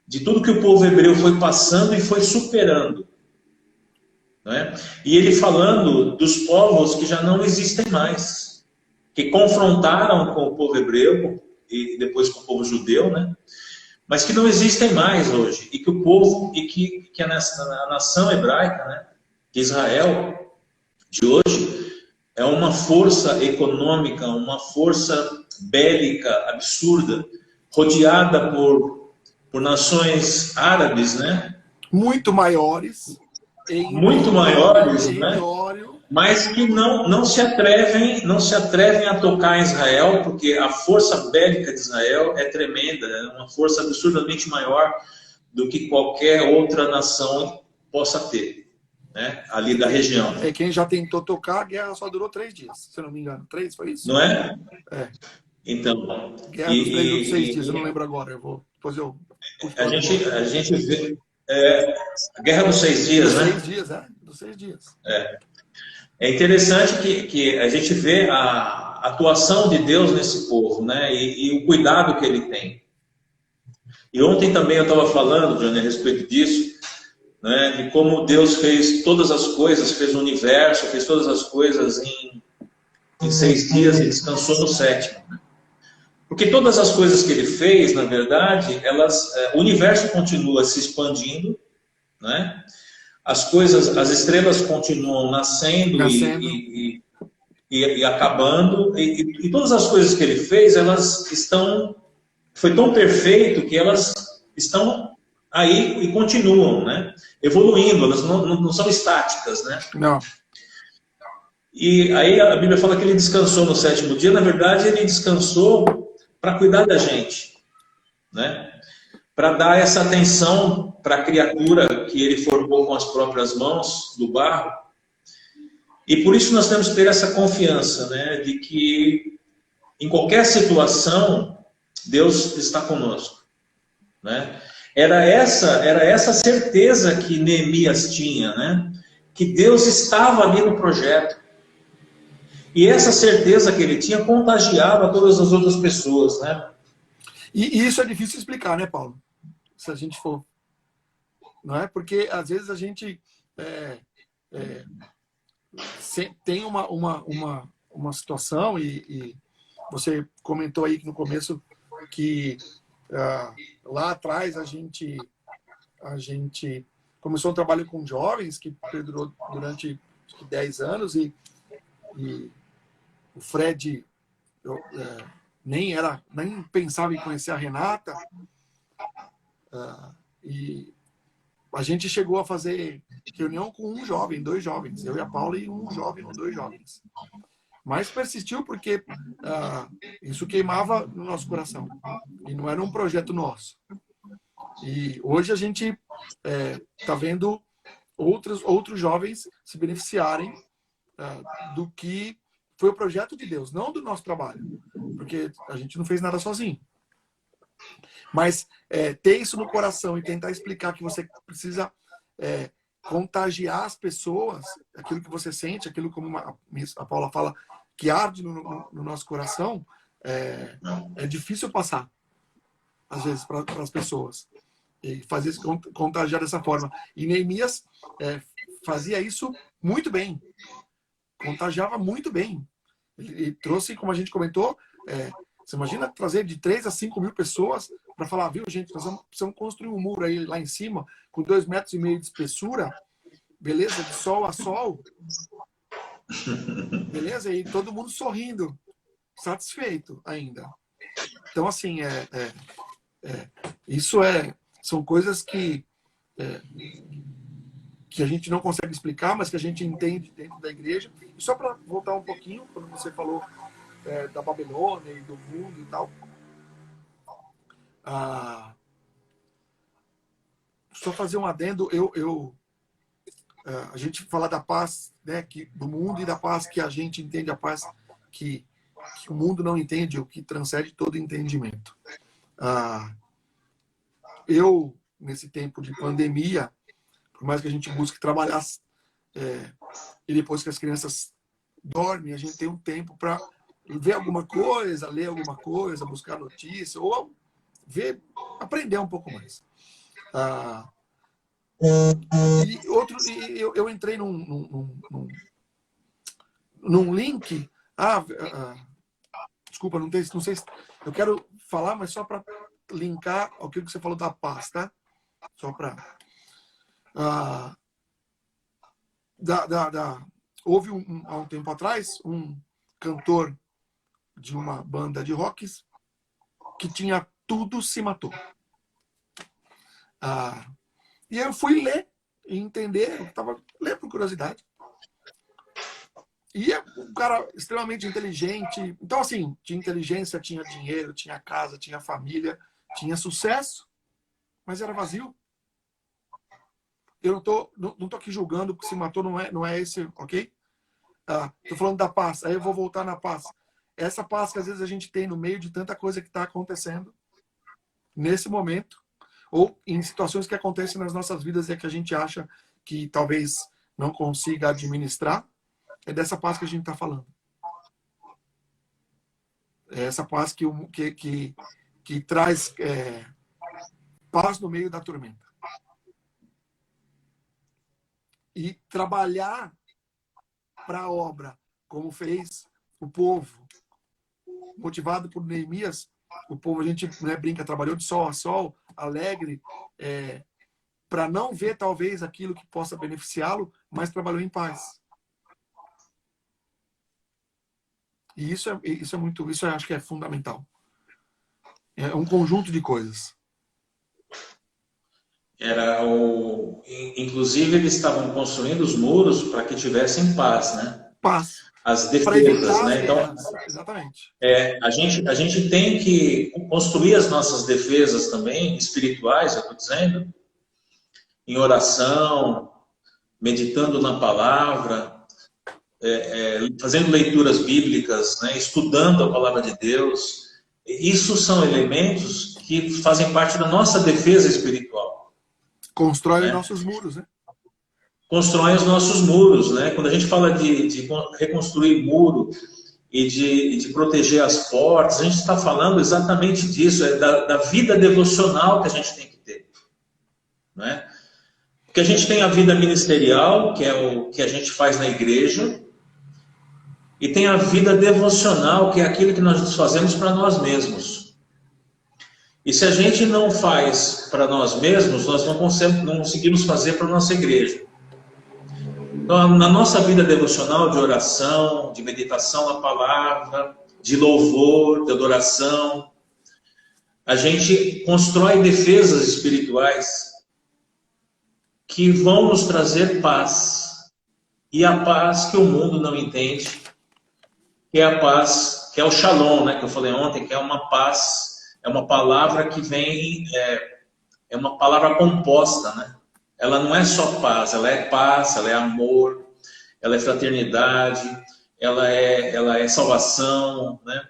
de tudo que o povo hebreu foi passando e foi superando, né? E ele falando dos povos que já não existem mais, que confrontaram com o povo hebreu e depois com o povo judeu, né? Mas que não existem mais hoje, e que o povo, e que a nação hebraica, né, que Israel de hoje, é uma força econômica, uma força bélica absurda, rodeada por nações árabes, né? Muito maiores. Muito maiores, né? Mas que não se atrevem a tocar em Israel, porque a força bélica de Israel é tremenda, é uma força absurdamente maior do que qualquer outra nação possa ter, né? Ali da região. Quem já tentou tocar, a guerra só durou 3 dias, se eu não me engano. 3, foi isso? Não é? Então. Guerra dos 3 ou 6 dias, eu não lembro agora. Depois eu. A gente vê. A Guerra dos 6 dias, né? 6 dias, dos 6 dias. É interessante que a gente vê a atuação de Deus nesse povo, né? E o cuidado que ele tem. E ontem também eu estava falando, Johnny, a respeito disso, né? De como Deus fez todas as coisas, fez o universo, fez todas as coisas em 6 dias e descansou no 7º. Né? Porque todas as coisas que ele fez, na verdade, o universo continua se expandindo, né? As estrelas continuam nascendo. E acabando, e todas as coisas que ele fez, foi tão perfeito que elas estão aí e continuam, né? Evoluindo, elas não são estáticas, né? Não. E aí a Bíblia fala que ele descansou no 7º dia, na verdade ele descansou para cuidar da gente, né? Para dar essa atenção para a criatura que ele formou com as próprias mãos do barro. E por isso nós temos que ter essa confiança, né, de que em qualquer situação Deus está conosco, né? Era essa certeza que Neemias tinha, né? Que Deus estava ali no projeto. E essa certeza que ele tinha contagiava todas as outras pessoas, né? E isso é difícil explicar, né, Paulo? Se a gente for, não é? Porque às vezes a gente tem uma situação e você comentou aí no começo que lá atrás a gente começou um trabalho com jovens que perdurou durante acho que 10 anos e o Fred nem pensava em conhecer a Renata, e a gente chegou a fazer reunião com um jovem, 2 jovens, eu e a Paula, e um jovem ou 2 jovens. Mas persistiu porque isso queimava no nosso coração. E não era um projeto nosso. E hoje a gente está vendo outros jovens se beneficiarem do que foi o projeto de Deus, não do nosso trabalho. Porque a gente não fez nada sozinho. Mas ter isso no coração e tentar explicar que você precisa contagiar as pessoas, aquilo que você sente, aquilo como a Paula fala, que arde no nosso coração, é difícil passar, às vezes, para as pessoas. E fazer contagiar dessa forma. E Neemias fazia isso muito bem. Contagiava muito bem. Ele trouxe, como a gente comentou, você imagina trazer de 3 a 5 mil pessoas para falar, viu, gente, nós precisamos construir um muro aí lá em cima, com 2,5 metros de espessura, beleza? De sol a sol. Beleza? E todo mundo sorrindo, satisfeito ainda. Então, assim, isso são coisas que a gente não consegue explicar, mas que a gente entende dentro da igreja. E só para voltar um pouquinho, quando você falou da Babilônia e do mundo e tal, só fazer um adendo, a gente fala da paz, né, do mundo, e da paz que a gente entende, a paz que o mundo não entende, o que transcende todo entendimento. Nesse tempo de pandemia, por mais que a gente busque trabalhar, e depois que as crianças dormem, a gente tem um tempo para ver alguma coisa, ler alguma coisa, buscar notícia, ou aprender um pouco mais. Eu entrei num link. Desculpa, não sei se eu quero falar, mas só para linkar ao que você falou da paz, tá? Só para houve há um tempo atrás um cantor de uma banda de rock que tinha tudo, se matou. E eu fui ler e entender, eu estava lendo por curiosidade. E é um cara extremamente inteligente. Então, assim, tinha inteligência, tinha dinheiro, tinha casa, tinha família, tinha sucesso, mas era vazio. Eu não tô aqui julgando porque se matou, não é esse, ok? Tô falando da paz, aí eu vou voltar na paz. Essa paz que às vezes a gente tem no meio de tanta coisa que está acontecendo nesse momento, ou em situações que acontecem nas nossas vidas e que a gente acha que talvez não consiga administrar, é dessa paz que a gente está falando. É essa paz que traz paz no meio da tormenta. E trabalhar para a obra, como fez o povo, motivado por Neemias. O povo, a gente brinca, trabalhou de sol a sol, alegre, para não ver talvez aquilo que possa beneficiá-lo, mas trabalhou em paz. E isso eu acho que é fundamental. É um conjunto de coisas. Inclusive, eles estavam construindo os muros para que tivessem paz, né? Paz. As defesas, né? Então, exatamente. A gente tem que construir as nossas defesas também, espirituais, eu estou dizendo, em oração, meditando na palavra, fazendo leituras bíblicas, né? Estudando a palavra de Deus. Isso são elementos que fazem parte da nossa defesa espiritual. Constrói os nossos muros, né? Constrói os nossos muros, né? Quando a gente fala de reconstruir muro e de proteger as portas, a gente está falando exatamente disso, da vida devocional que a gente tem que ter, né? Porque a gente tem a vida ministerial, que é o que a gente faz na igreja, e tem a vida devocional, que é aquilo que nós fazemos para nós mesmos. E se a gente não faz para nós mesmos, nós não conseguimos fazer para a nossa igreja. Então, na nossa vida devocional, de oração, de meditação na palavra, de louvor, de adoração, a gente constrói defesas espirituais que vão nos trazer paz. E a paz que o mundo não entende, que é a paz, que é o shalom, né, que eu falei ontem, que é uma paz, é uma palavra que vem, é uma palavra composta, né? Ela não é só paz, ela é amor, ela é fraternidade, ela é salvação, né?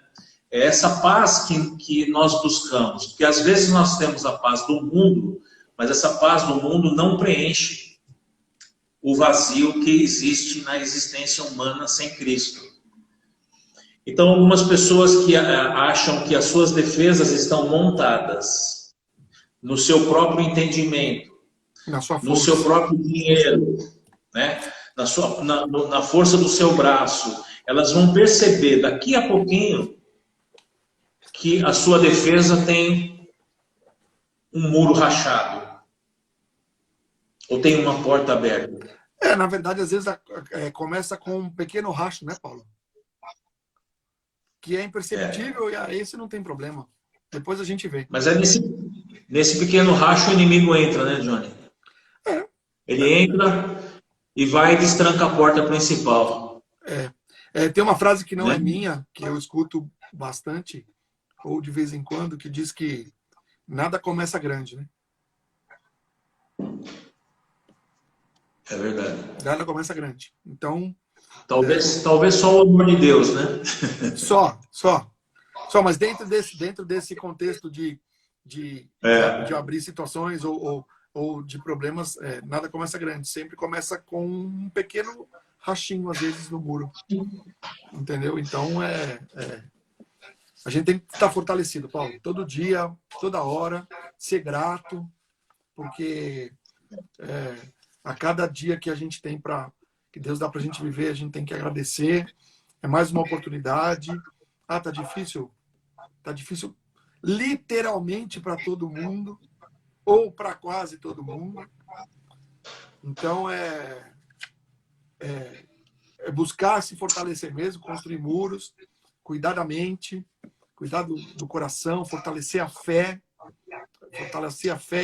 É essa paz que nós buscamos, porque às vezes nós temos a paz do mundo, mas essa paz do mundo não preenche o vazio que existe na existência humana sem Cristo. Então, algumas pessoas que acham que as suas defesas estão montadas no seu próprio entendimento, Na sua no força. seu próprio dinheiro, né? Na força do seu braço, elas vão perceber daqui a pouquinho que a sua defesa tem um muro rachado ou tem uma porta aberta. Na verdade, às vezes começa com um pequeno racho, né, Paulo? Que é imperceptível e esse não tem problema. Depois a gente vê. Mas é nesse pequeno racho o inimigo entra, né, Johnny? Ele entra e vai e destranca a porta principal. Tem uma frase que não é minha, que eu escuto bastante, ou de vez em quando, que diz que nada começa grande, né? É verdade. Nada começa grande. Então... Talvez só o amor de Deus, né? Só, mas dentro desse contexto de abrir situações ou de problemas, nada começa grande. Sempre começa com um pequeno rachinho, às vezes, no muro. Entendeu? Então, a gente tem que estar fortalecido, Paulo. Todo dia, toda hora, ser grato, porque a cada dia que a gente tem que Deus dá para a gente viver, a gente tem que agradecer. É mais uma oportunidade. Tá difícil? Tá difícil literalmente para todo mundo, ou para quase todo mundo. Então, é buscar se fortalecer mesmo, construir muros, cuidar da mente, cuidar do coração, fortalecer a fé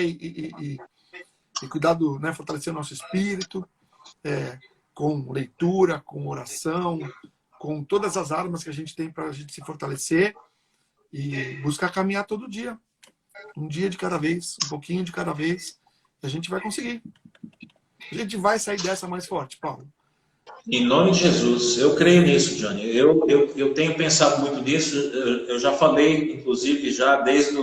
e cuidar fortalecer o nosso espírito, com leitura, com oração, com todas as armas que a gente tem para a gente se fortalecer e buscar caminhar todo dia. Um dia de cada vez, um pouquinho de cada vez, e a gente vai conseguir. A gente vai sair dessa mais forte, Paulo. Em nome de Jesus, eu creio nisso, Johnny. Eu tenho pensado muito nisso. Eu já falei, inclusive, já desde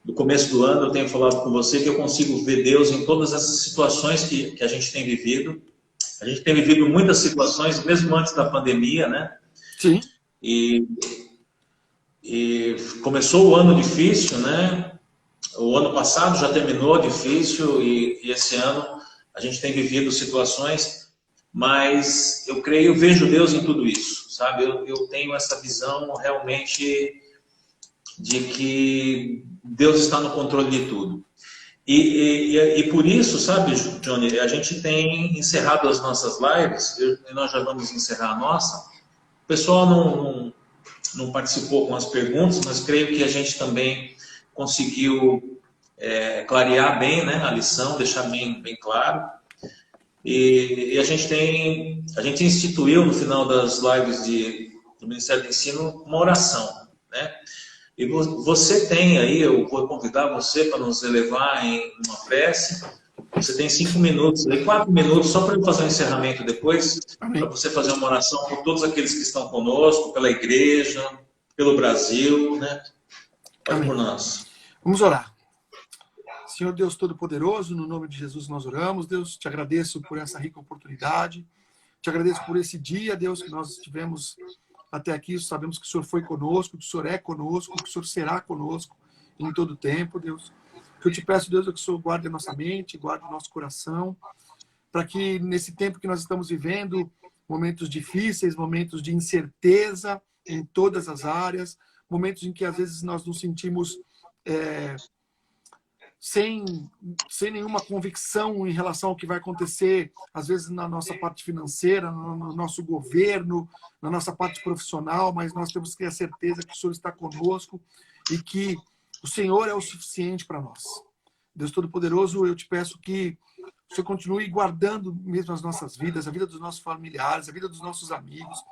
do começo do ano, eu tenho falado com você que eu consigo ver Deus em todas essas situações que a gente tem vivido. A gente tem vivido muitas situações, mesmo antes da pandemia, né? Sim. E começou o ano difícil, né? O ano passado já terminou difícil e esse ano a gente tem vivido situações, mas eu vejo Deus em tudo isso, sabe? Eu tenho essa visão realmente de que Deus está no controle de tudo. E por isso, sabe, Johnny, a gente tem encerrado as nossas lives, e nós já vamos encerrar a nossa. O pessoal não participou com as perguntas, mas creio que a gente também conseguiu clarear bem, né, a lição, deixar bem claro. E a gente instituiu no final das lives do Ministério do Ensino uma oração, né? E você tem aí, eu vou convidar você para nos elevar em uma prece. Você tem 5 minutos, 4 minutos, só para eu fazer um encerramento depois, para você fazer uma oração por todos aqueles que estão conosco, pela igreja, pelo Brasil, né? Ore por nós. Vamos orar. Senhor Deus Todo-Poderoso, no nome de Jesus nós oramos. Deus, te agradeço por essa rica oportunidade. Te agradeço por esse dia, Deus, que nós tivemos até aqui. Sabemos que o Senhor foi conosco, que o Senhor é conosco, que o Senhor será conosco em todo o tempo, Deus. Que eu te peço, Deus, que o Senhor guarde a nossa mente, guarde o nosso coração, para que nesse tempo que nós estamos vivendo, momentos difíceis, momentos de incerteza em todas as áreas, momentos em que às vezes nós nos sentimos sem nenhuma convicção em relação ao que vai acontecer, às vezes na nossa parte financeira, no nosso governo, na nossa parte profissional, mas nós temos que ter a certeza que o Senhor está conosco e que o Senhor é o suficiente para nós. Deus Todo-Poderoso, eu te peço que o Senhor continue guardando mesmo as nossas vidas, a vida dos nossos familiares, a vida dos nossos amigos,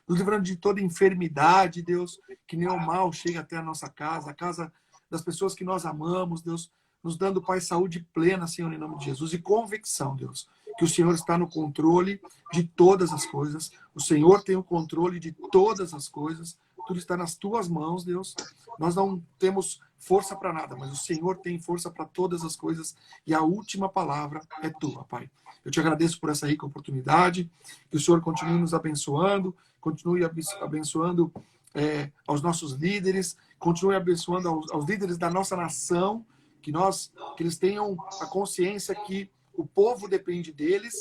nos livrando de toda enfermidade, Deus, que nenhum mal chegue até a nossa casa, a casa das pessoas que nós amamos, Deus, nos dando, Pai, saúde plena, Senhor, em nome de Jesus, e convicção, Deus, que o Senhor está no controle de todas as coisas, o Senhor tem o controle de todas as coisas, tudo está nas tuas mãos, Deus. Nós não temos força para nada, mas o Senhor tem força para todas as coisas e a última palavra é tua, Pai. Eu te agradeço por essa rica oportunidade, que o Senhor continue nos abençoando, continue abençoando aos nossos líderes, continue abençoando aos líderes da nossa nação, que eles tenham a consciência que o povo depende deles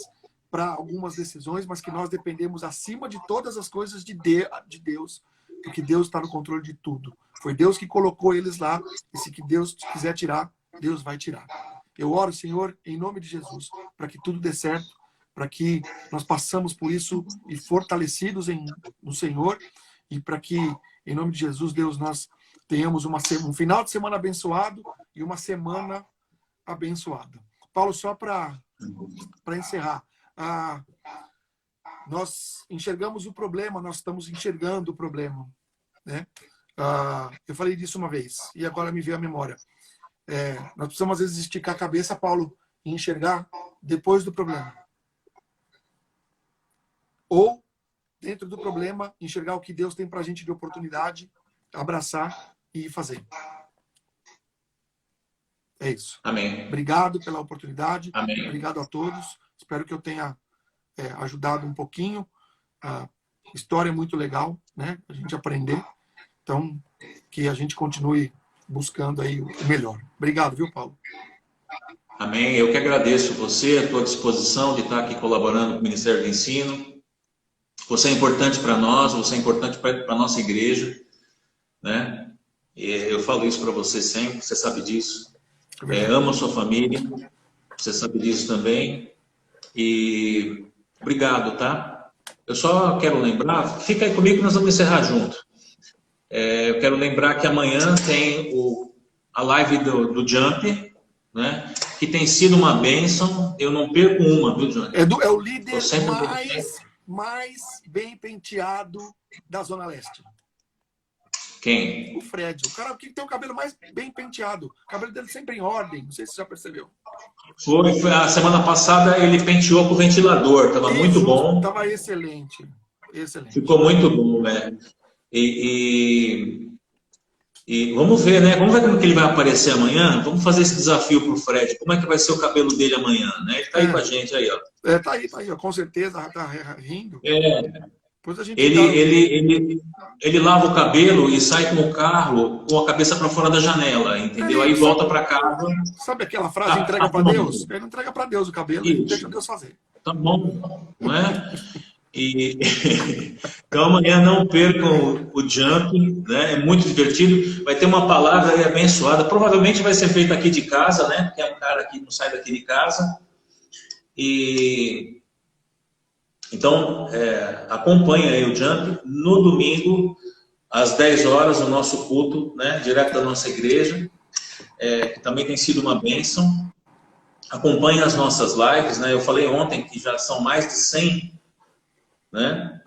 para algumas decisões, mas que nós dependemos acima de todas as coisas de Deus, porque Deus está no controle de tudo. Foi Deus que colocou eles lá, e se que Deus quiser tirar, Deus vai tirar. Eu oro, Senhor, em nome de Jesus, para que tudo dê certo, para que nós passamos por isso e fortalecidos no Senhor, e para que, em nome de Jesus, Deus, nós tenhamos um final de semana abençoado e uma semana abençoada. Paulo, só para encerrar, nós enxergamos o problema, nós estamos enxergando o problema, né? Eu falei disso uma vez, e agora me veio a memória. Nós precisamos, às vezes, esticar a cabeça, Paulo, e enxergar depois do problema. Ou, dentro do problema, enxergar o que Deus tem para a gente de oportunidade, abraçar e fazer. É isso. Amém. Obrigado pela oportunidade. Amém. Obrigado a todos. Espero que eu tenha ajudado um pouquinho. A história é muito legal, né? A gente aprender. Então, que a gente continue buscando aí o melhor. Obrigado, viu, Paulo? Amém. Eu que agradeço você, a tua disposição de estar aqui colaborando com o Ministério do Ensino. Você é importante para nós, você é importante para a nossa igreja, né? E eu falo isso para você sempre, você sabe disso. Amo a sua família, você sabe disso também. E obrigado, tá? Eu só quero lembrar, fica aí comigo que nós vamos encerrar junto. Eu quero lembrar que amanhã tem a live do Jump, né? Que tem sido uma bênção. Eu não perco uma, viu, Johnny? É o líder mais bem penteado da Zona Leste. Quem? O Fred. O cara que tem o cabelo mais bem penteado. O cabelo dele sempre em ordem. Não sei se você já percebeu. Foi a semana passada ele penteou com o ventilador. Estava muito bom. Estava excelente. Excelente. Ficou muito bom, né? E vamos ver, né? Vamos ver como que ele vai aparecer amanhã. Vamos fazer esse desafio pro Fred. Como é que vai ser o cabelo dele amanhã, né? Ele tá aí com a gente aí, ó. Tá aí, ó. Com certeza, tá rindo. Depois a gente ele lava o cabelo e sai com o carro com a cabeça para fora da janela, entendeu? Aí volta para casa. Sabe aquela frase, entrega para Deus? Ele não entrega para Deus o cabelo, ele deixa Deus fazer. Tá bom, não é? Então amanhã não percam o Jump, né? É muito divertido. Vai ter uma palavra aí abençoada. Provavelmente vai ser feita aqui de casa, né? Porque é um cara que não sai daqui de casa. Então, acompanha aí o Jump. No domingo, às 10 horas, o nosso culto, né? Direto da nossa igreja, que também tem sido uma bênção. Acompanhe as nossas lives, né? Eu falei ontem que já são mais de 100, né?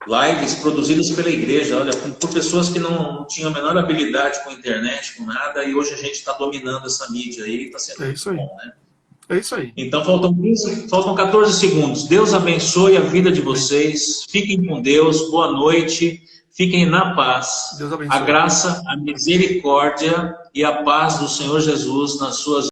Lives produzidas pela igreja, olha, por pessoas que não tinham a menor habilidade com a internet, com nada, e hoje a gente está dominando essa mídia aí, está sendo muito bom, né? É isso aí. Então faltam 14 segundos. Deus abençoe a vida de vocês. Fiquem com Deus. Boa noite. Fiquem na paz. Deus abençoe. A graça, a misericórdia e a paz do Senhor Jesus nas suas